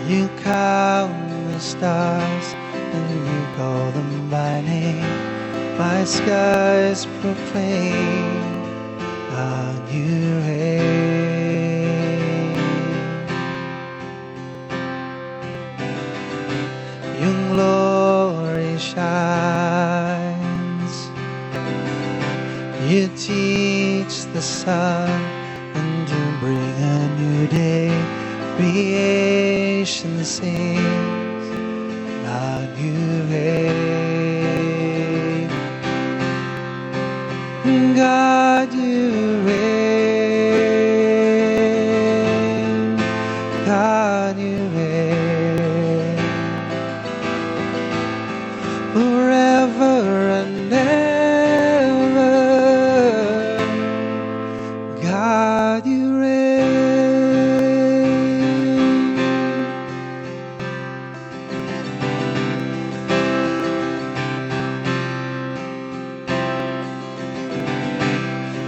You count the stars and you call them by name. My skies proclaim God you reign. Your glory shines. You teach the sun and you bring a new day. Creation sings, God you reign. God you reign. God you reign. Forever and ever, God you reign.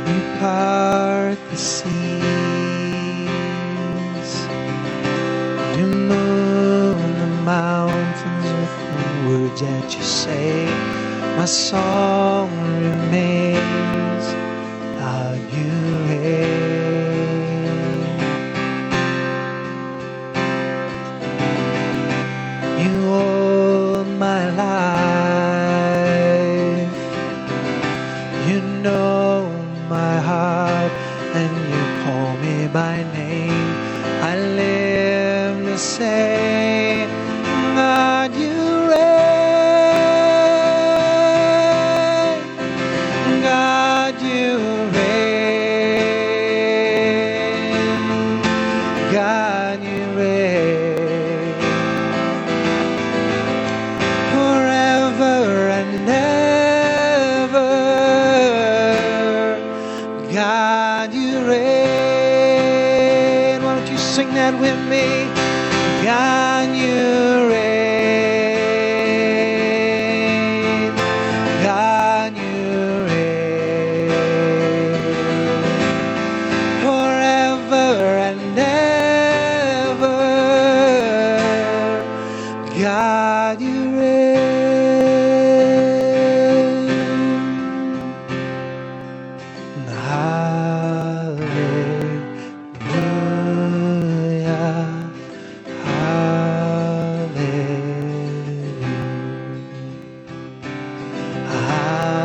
You part the seas, you move the mountains with the words that you say. My song remains, God you reign. You hold my life, you know my heart, and you call me by name. I live to say, God you reign. God you reign. God you reign. Forever and ever, God you reign. Why don't you sing that with me? God you reign. God you reign. Forever and ever, God you reign. Hallelujah. Hallelujah. Hallelujah.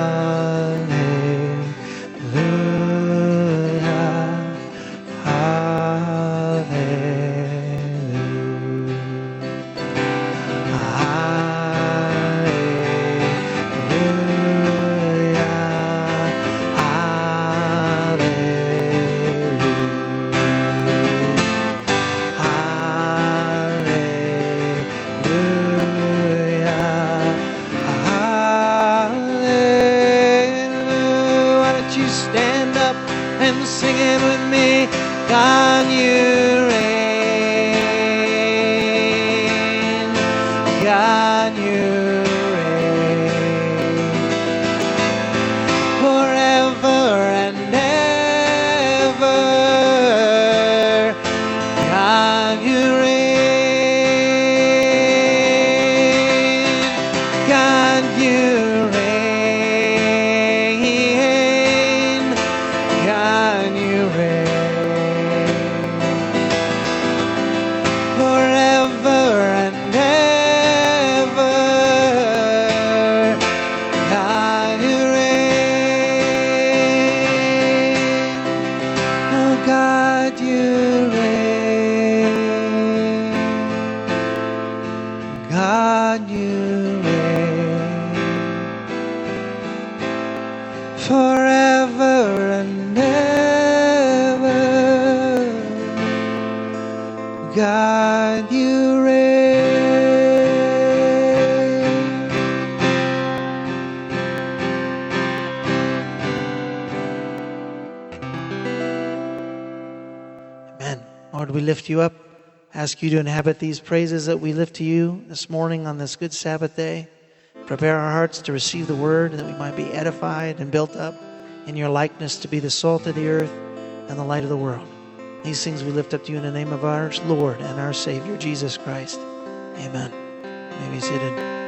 Hallelujah. Why don't you stand up and sing it with me? God you reign. God you reign. Forever and ever, God you reign. God you reign. God you reign. Forever and ever, God you reign. Oh, God you reign. God you reign. Forever and ever, God you reign. Amen. Lord, we lift you up. Ask you to inhabit these praises that we lift to you this morning on this good Sabbath day. Prepare our hearts to receive the word, that we might be edified and built up in your likeness to be the salt of the earth and the light of the world. These things we lift up to you in the name of our Lord and our Savior, Jesus Christ. Amen. You may be seated.